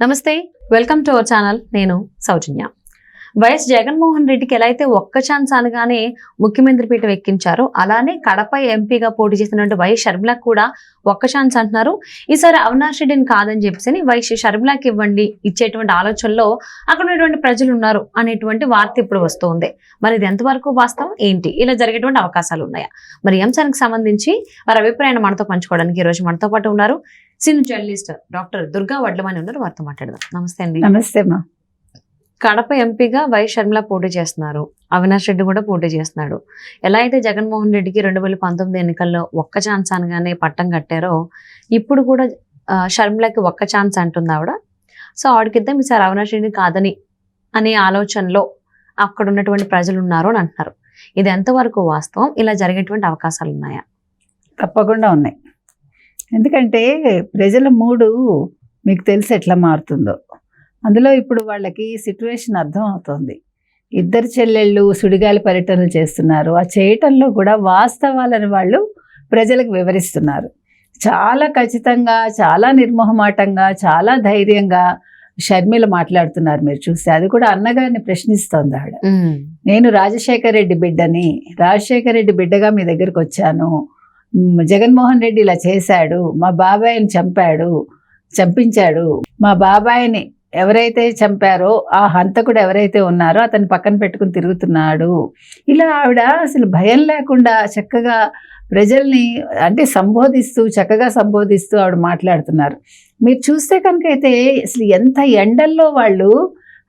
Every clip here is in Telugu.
నమస్తే, వెల్కమ్ టు అవర్ ఛానల్. నేను సౌజన్య. వైఎస్ జగన్మోహన్ రెడ్డికి ఎలా అయితే ఒక్క ఛాన్స్ అనగానే ముఖ్యమంత్రి పీఠం ఎక్కించారో అలానే కడప ఎంపీగా పోటీ చేసినటువంటి వైఎస్ షర్మిలకు కూడా ఒక్క ఛాన్స్ అంటున్నారు. ఈసారి అవినాష్ రెడ్డిని కాదని చెప్పేసి వైఎస్ షర్మిలకు ఇవ్వండి ఇచ్చేటువంటి ఆలోచనలో అక్కడ ఉన్నటువంటి ప్రజలు ఉన్నారు అనేటువంటి వార్త ఇప్పుడు వస్తుంది. మరి ఇది ఎంతవరకు వాస్తవం ఏంటి, ఇలా జరిగేటువంటి అవకాశాలు ఉన్నాయా? మరి ఈ అంశానికి సంబంధించి వారి అభిప్రాయాన్ని మనతో పంచుకోవడానికి ఈ రోజు మనతో పాటు ఉన్నారు సీనియర్ జర్నలిస్ట్ డాక్టర్ దుర్గా వడ్లమని ఉన్నారు. వారితో మాట్లాడదాం. నమస్తే అండి. నమస్తే మా. కడప ఎంపీగా వైఎస్ షర్మిల పోటీ చేస్తున్నారు, అవినాష్ రెడ్డి కూడా పోటీ చేస్తున్నాడు. ఎలా అయితే జగన్మోహన్ రెడ్డికి 2019 ఎన్నికల్లో ఒక్క ఛాన్స్ అనగానే పట్టం కట్టారో ఇప్పుడు కూడా షర్మిలకి ఒక్క ఛాన్స్ అంటుంది ఆవిడ. సో ఆవిడకిద్దాం ఈసారి అవినాష్ రెడ్డి కాదని అనే ఆలోచనలో అక్కడ ఉన్నటువంటి ప్రజలు ఉన్నారు అని అంటున్నారు. ఇది ఎంతవరకు వాస్తవం, ఇలా జరిగేటువంటి అవకాశాలు ఉన్నాయా? తప్పకుండా ఉన్నాయి. ఎందుకంటే ప్రజల మూడు మీకు తెలిసి ఎట్లా మారుతుందో. అందులో ఇప్పుడు వాళ్ళకి సిట్యువేషన్ అర్థం అవుతుంది. ఇద్దరు చెల్లెళ్ళు సుడిగాలి పర్యటనలు చేస్తున్నారు. ఆ చేయటంలో కూడా వాస్తవాలను వాళ్ళు ప్రజలకు వివరిస్తున్నారు. చాలా ఖచ్చితంగా, చాలా నిర్మోహమాటంగా, చాలా ధైర్యంగా షర్మిల మాట్లాడుతున్నారు. మీరు చూస్తే అది కూడా అన్నగారిని ప్రశ్నిస్తోంది ఆవిడ. నేను రాజశేఖర్ రెడ్డి బిడ్డని, రాజశేఖర్ రెడ్డి బిడ్డగా మీ దగ్గరికి వచ్చాను, జగన్మోహన్ రెడ్డి ఇలా చేశాడు, మా బాబాయిని చంపించాడు, మా బాబాయిని ఎవరైతే చంపారో ఆ హంతకుడు ఎవరైతే ఉన్నారో అతన్ని పక్కన పెట్టుకుని తిరుగుతున్నాడు. ఇలా ఆవిడ అసలు భయం లేకుండా చక్కగా ప్రజల్ని చక్కగా సంబోధిస్తూ ఆవిడ మాట్లాడుతున్నారు. మీరు చూస్తే కనుక అయితే అసలు ఎంత ఎండల్లో వాళ్ళు,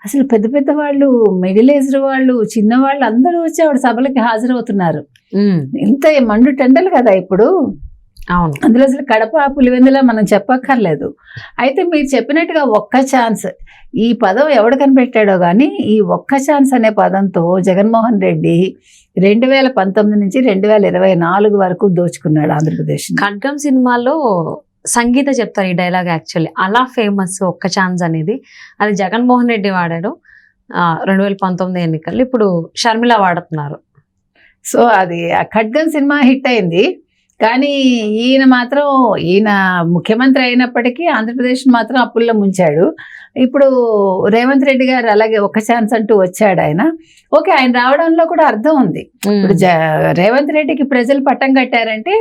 అసలు పెద్ద పెద్ద వాళ్ళు, మిడిల్ ఏజ్డ్ వాళ్ళు, చిన్నవాళ్ళు అందరూ వచ్చి ఆవిడ సభలకి హాజరవుతున్నారు. ఇంత మండు టెండలు కదా ఇప్పుడు. అవును, అందులో అసలు కడప పులివెందులా మనం చెప్పక్కర్లేదు. అయితే మీరు చెప్పినట్టుగా ఒక్క ఛాన్స్, ఈ పదం ఎవడు కనిపెట్టాడో కానీ ఈ ఒక్క ఛాన్స్ అనే పదంతో జగన్మోహన్ రెడ్డి 2019 నుంచి 2024 వరకు దోచుకున్నాడు ఆంధ్రప్రదేశ్. ఖడ్గం సినిమాలో సంగీత చెప్తారు ఈ డైలాగ్. యాక్చువల్లీ అలా ఫేమస్ ఒక్క ఛాన్స్ అనేది. అది జగన్మోహన్ రెడ్డి వాడాడు 2019 ఎన్నికల్లో. ఇప్పుడు షర్మిల వాడుతున్నారు. సో అది ఆ ఖడ్గం సినిమా హిట్ అయింది. కానీ ఈయన ముఖ్యమంత్రి అయినప్పటికీ ఆంధ్రప్రదేశ్ మాత్రం అప్పుల్లో ముంచాడు. ఇప్పుడు రేవంత్ రెడ్డి గారు అలాగే ఒక ఛాన్స్ అంటూ వచ్చాడు ఆయన. ఓకే, ఆయన రావడంలో కూడా అర్థం ఉంది. ఇప్పుడు రేవంత్ రెడ్డికి ప్రజలు పట్టం కట్టారంటే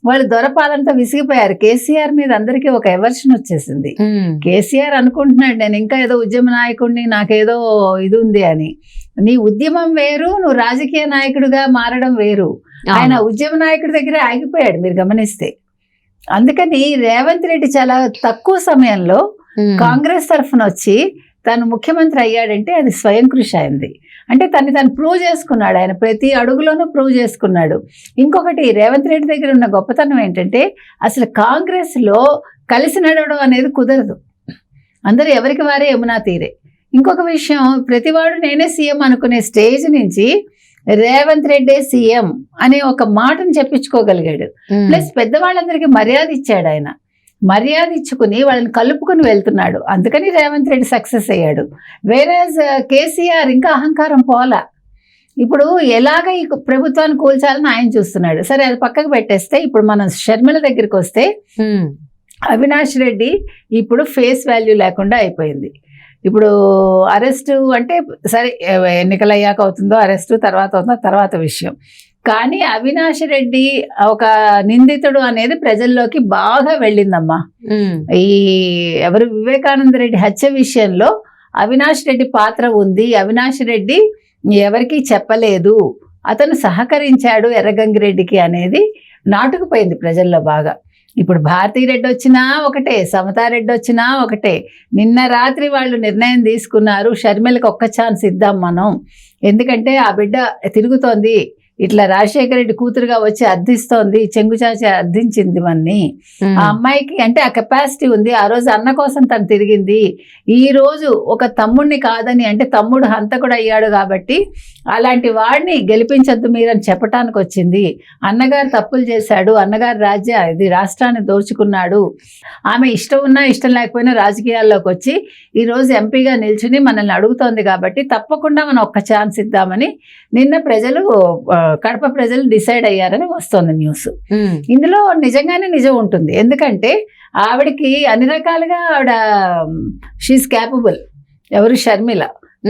వాళ్ళు దొరపాలంతా విసిగిపోయారు. కేసీఆర్ మీద అందరికీ ఒక ఎవర్షన్ వచ్చేసింది. కేసీఆర్ అనుకుంటున్నాడు నేను ఇంకా ఏదో ఉద్యమ నాయకుడిని, నాకేదో ఇది ఉంది అని. నీ ఉద్యమం వేరు, నువ్వు రాజకీయ నాయకుడిగా మారడం వేరు. ఆయన ఉద్యమ నాయకుడి దగ్గర ఆగిపోయాడు మీరు గమనిస్తే. అందుకని రేవంత్ రెడ్డి చాలా తక్కువ సమయంలో కాంగ్రెస్ తరఫున వచ్చి తను ముఖ్యమంత్రి అయ్యాడంటే అది స్వయం కృషి అయింది. అంటే తను ప్రూవ్ చేసుకున్నాడు. ఆయన ప్రతి అడుగులోనూ ప్రూవ్ చేసుకున్నాడు. ఇంకొకటి, రేవంత్ రెడ్డి దగ్గర ఉన్న గొప్పతనం ఏంటంటే అసలు కాంగ్రెస్లో కలిసి నడవడం అనేది కుదరదు. అందరూ ఎవరికి వారే యమునా తీరే. ఇంకొక విషయం, ప్రతివాడు నేనే సీఎం అనుకునే స్టేజ్ నుంచి రేవంత్ రెడ్డి సీఎం అనే ఒక మాటను చెప్పించుకోగలిగాడు. ప్లస్ పెద్దవాళ్ళందరికీ మర్యాద ఇచ్చాడు. ఆయన మర్యాద ఇచ్చుకుని వాళ్ళని కలుపుకుని వెళ్తున్నాడు. అందుకని రేవంత్ రెడ్డి సక్సెస్ అయ్యాడు. వేరేజ్ కేసీఆర్ ఇంకా అహంకారం పోలా. ఇప్పుడు ఎలాగ ఈ ప్రభుత్వాన్ని కూల్చాలని ఆయన చూస్తున్నాడు. సరే, అది పక్కకు పెట్టేస్తే ఇప్పుడు మనం షర్మిల దగ్గరికి వస్తే అవినాష్ రెడ్డి ఇప్పుడు ఫేస్ వాల్యూ లేకుండా అయిపోయింది. ఇప్పుడు అరెస్టు అంటే సరే, ఎన్నికలు అయ్యాక అవుతుందో అరెస్టు, తర్వాత అవుతుందో తర్వాత విషయం. కానీ అవినాష్ రెడ్డి ఒక నిందితుడు అనేది ప్రజల్లోకి బాగా వెళ్ళిందమ్మా. ఈ వివేకానంద రెడ్డి హత్య విషయంలో అవినాష్ రెడ్డి పాత్ర ఉంది, అవినాష్ రెడ్డి ఎవరికి చెప్పలేదు, అతను సహకరించాడు ఎర్రగంగిరెడ్డికి అనేది నాటుకుపోయింది ప్రజల్లో బాగా. ఇప్పుడు భారతీరెడ్డి వచ్చినా ఒకటే, సమతారెడ్డి వచ్చినా ఒకటే. నిన్న రాత్రి వాళ్ళు నిర్ణయం తీసుకున్నారు, షర్మిలకు ఒక్క ఛాన్స్ ఇద్దాం మనం, ఎందుకంటే ఆ బిడ్డ తిరుగుతోంది, ఇట్లా రాజశేఖర రెడ్డి కూతురుగా వచ్చి అర్థిస్తోంది, చెంగుచాచి అర్థించింది మన్ని. ఆ అమ్మాయికి అంటే ఆ కెపాసిటీ ఉంది. ఆ రోజు అన్న కోసం తను తిరిగింది. ఈ రోజు ఒక తమ్ముడిని కాదని, అంటే తమ్ముడు హంతకుడు అయ్యాడు కాబట్టి అలాంటి వాడిని గెలిపించద్దు మీరని చెప్పటానికి వచ్చింది. అన్నగారు తప్పులు చేశాడు, అన్నగారు రాష్ట్రాన్ని దోచుకున్నాడు. ఆమె ఇష్టం ఉన్నా ఇష్టం లేకపోయినా రాజకీయాల్లోకి వచ్చి ఈరోజు ఎంపీగా నిల్చుని మనల్ని అడుగుతోంది కాబట్టి తప్పకుండా మనం ఒక్క ఛాన్స్ ఇద్దామని నిన్న ప్రజలు కడప ప్రజలు డిసైడ్ అయ్యారని వస్తోంది న్యూస్. ఇందులో నిజంగానే నిజం ఉంటుంది. ఎందుకంటే ఆవిడకి అన్ని రకాలుగా ఆవిడ షీఈ్ క్యాపబుల్. ఎవరు? షర్మిల.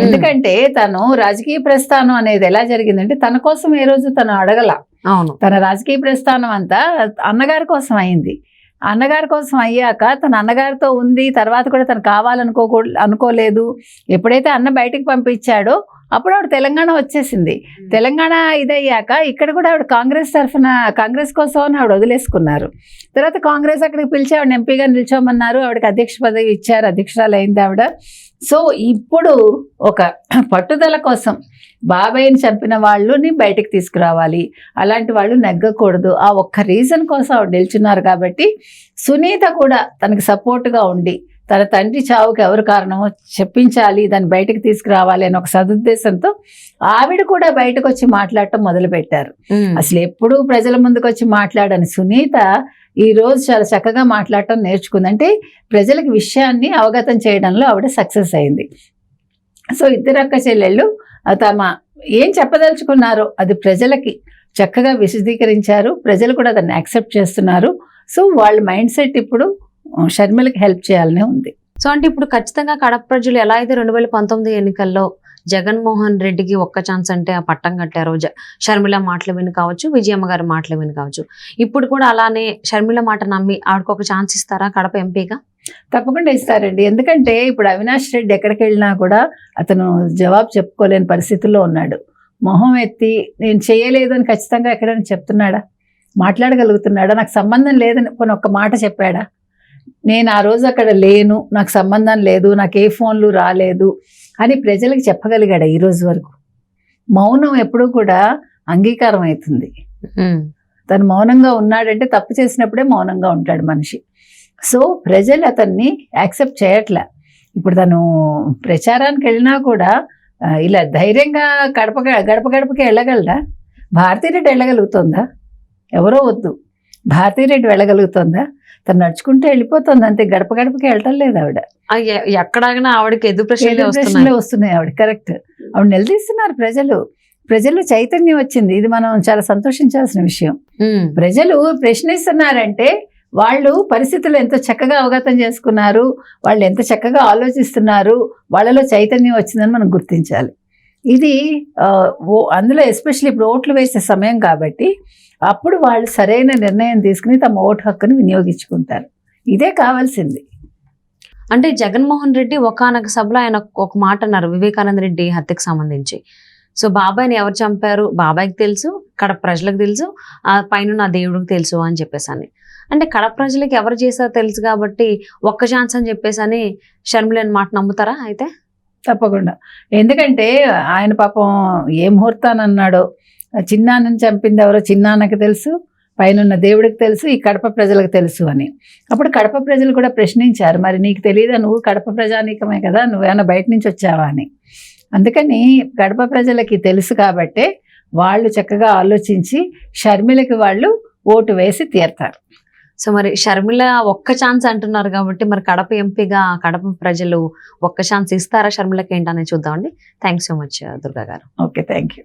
ఎందుకంటే తను రాజకీయ ప్రస్థానం అనేది ఎలా జరిగిందంటే తన కోసం ఏ రోజు తను అడగల. అవును, తన రాజకీయ ప్రస్థానం అంతా అన్నగారి కోసం అయింది. అన్నగారి కోసం అయ్యాక తన అన్నగారితో ఉంది. తర్వాత కూడా తను అనుకోలేదు. ఎప్పుడైతే అన్న బయటికి పంపించాడో అప్పుడు ఆవిడ తెలంగాణ వచ్చేసింది. తెలంగాణ ఇదయ్యాక ఇక్కడ కూడా ఆవిడ కాంగ్రెస్ కోసం ఆవిడ వదిలేసుకున్నారు. తర్వాత కాంగ్రెస్ అక్కడికి పిలిచి ఆవిడ ఎంపీగా నిల్చోమన్నారు. ఆవిడకి అధ్యక్ష పదవి ఇచ్చారు. అధ్యక్షురాలు అయింది ఆవిడ. సో ఇప్పుడు ఒక పట్టుదల కోసం బాబాయ్ని చంపిన వాళ్ళని బయటకు తీసుకురావాలి, అలాంటి వాళ్ళు నెగ్గకూడదు, ఆ ఒక్క రీజన్ కోసం ఆవిడ నిల్చున్నారు. కాబట్టి సునీత కూడా తనకి సపోర్ట్గా ఉండి తన తండ్రి చావుకి ఎవరు కారణమో చెప్పించాలి, దాన్ని బయటకు తీసుకురావాలి అని ఒక సదుద్దేశంతో ఆవిడ కూడా బయటకు వచ్చి మాట్లాడటం మొదలుపెట్టారు. అసలు ఎప్పుడూ ప్రజల ముందుకు వచ్చి మాట్లాడని సునీత ఈ రోజు చాలా చక్కగా మాట్లాడటం నేర్చుకుంది. అంటే ప్రజలకు విషయాన్ని అవగతం చేయడంలో ఆవిడ సక్సెస్ అయింది. సో ఇద్దరు అక్క చెల్లెళ్ళు తమ ఏం చెప్పదలుచుకున్నారో అది ప్రజలకి చక్కగా విశదీకరించారు. ప్రజలు కూడా దాన్ని యాక్సెప్ట్ చేస్తున్నారు. సో వాళ్ళ మైండ్ సెట్ ఇప్పుడు షర్మిలకి హెల్ప్ చేయాలనే ఉంది. సో అంటే ఇప్పుడు ఖచ్చితంగా కడప ప్రజలు ఎలా అయితే 2019 ఎన్నికల్లో జగన్మోహన్ రెడ్డికి ఒక్క ఛాన్స్ అంటే ఆ పట్టం కట్టారు, షర్మిల మాటలు విని కావచ్చు, విజయమ్మ గారి మాటలు విని కావచ్చు, ఇప్పుడు కూడా అలానే షర్మిల మాట నమ్మి ఆవిడకు ఒక ఛాన్స్ ఇస్తారా కడప ఎంపీగా? తప్పకుండా ఇస్తారండి. ఎందుకంటే ఇప్పుడు అవినాష్ రెడ్డి ఎక్కడికి వెళ్ళినా కూడా అతను జవాబు చెప్పుకోలేని పరిస్థితుల్లో ఉన్నాడు. మొహం ఎత్తి నేను చేయలేదు అని ఖచ్చితంగా ఎక్కడైనా చెప్తున్నాడా? మాట్లాడగలుగుతున్నాడా? నాకు సంబంధం లేదని కొన్ని ఒక్క మాట చెప్పాడా? నేను ఆ రోజు అక్కడ లేను, నాకు సంబంధం లేదు, నాకు ఏ ఫోన్లు రాలేదు అని ప్రజలకు చెప్పగలిగాడా ఈ రోజు వరకు? మౌనం ఎప్పుడూ కూడా అంగీకారం అవుతుంది. తను మౌనంగా ఉన్నాడంటే తప్పు చేసినప్పుడే మౌనంగా ఉంటాడు మనిషి. సో ప్రజలు అతన్ని యాక్సెప్ట్ చేయట్లే. ఇప్పుడు తను ప్రచారానికి వెళ్ళినా కూడా ఇలా ధైర్యంగా గడపకి వెళ్ళగలడా? భారతీరెడ్డి వెళ్ళగలుగుతుందా? ఎవరో వద్దు, భారతీరెడ్డి వెళ్ళగలుగుతుందా? తను నడుచుకుంటే వెళ్ళిపోతుంది అంతే. గడపకి వెళ్ళటం లేదు ఆవిడ. ఎక్కడాగినా ఆవిడకి ఎదురు ప్రశ్నలే వస్తున్నాయి ఆవిడ. కరెక్ట్. ఆవిడ నిలదీస్తున్నారు ప్రజలు చైతన్యం వచ్చింది. ఇది మనం చాలా సంతోషించాల్సిన విషయం. ప్రజలు ప్రశ్నిస్తున్నారంటే వాళ్ళు పరిస్థితులు ఎంత చక్కగా అవగతం చేసుకున్నారు, వాళ్ళు ఎంత చక్కగా ఆలోచిస్తున్నారు, వాళ్ళలో చైతన్యం వచ్చిందని మనం గుర్తించాలి. ఇది అందులో ఎస్పెషల్లీ ఇప్పుడు ఓట్లు వేసే సమయం కాబట్టి అప్పుడు వాళ్ళు సరైన నిర్ణయం తీసుకుని తమ ఓటు హక్కుని వినియోగించుకుంటారు. ఇదే కావాల్సింది. అంటే జగన్మోహన్ రెడ్డి ఒకానొక సభలో ఆయన ఒక మాట అన్నారు వివేకానంద రెడ్డి హత్యకు సంబంధించి. సో బాబాయ్ని ఎవరు చంపారు బాబాయ్కి తెలుసు, కడప ప్రజలకు తెలుసు, ఆ పైన నా దేవుడికి తెలుసు అని చెప్పేసి. అంటే కడప ప్రజలకి ఎవరు చేశారో తెలుసు కాబట్టి ఒక్క ఛాన్స్ అని చెప్పేసి షర్మిల మాట నమ్ముతారా అయితే? తప్పకుండా. ఎందుకంటే ఆయన పాపం ఏ ముహూర్తానన్నాడో, చిన్నాన్నని చంపింది ఎవరో చిన్నాన్నకి తెలుసు, పైన దేవుడికి తెలుసు, ఈ కడప ప్రజలకు తెలుసు అని. అప్పుడు కడప ప్రజలు కూడా ప్రశ్నించారు, మరి నీకు తెలియదా, నువ్వు కడప ప్రజానీకమే కదా, నువ్వేమైనా బయట నుంచి వచ్చావా అని. అందుకని కడప ప్రజలకి తెలుసు కాబట్టే వాళ్ళు చక్కగా ఆలోచించి షర్మిలకి వాళ్ళు ఓటు వేసి తీరుతారు. సో మరి షర్మిల ఒక్క ఛాన్స్ అంటున్నారు కాబట్టి మరి కడప ఎంపీగా కడప ప్రజలు ఒక్క ఛాన్స్ ఇస్తారా షర్మిలకి ఏంటనేది చూద్దామండి. థ్యాంక్స్ సో మచ్ దుర్గా గారు. Okay, thank you.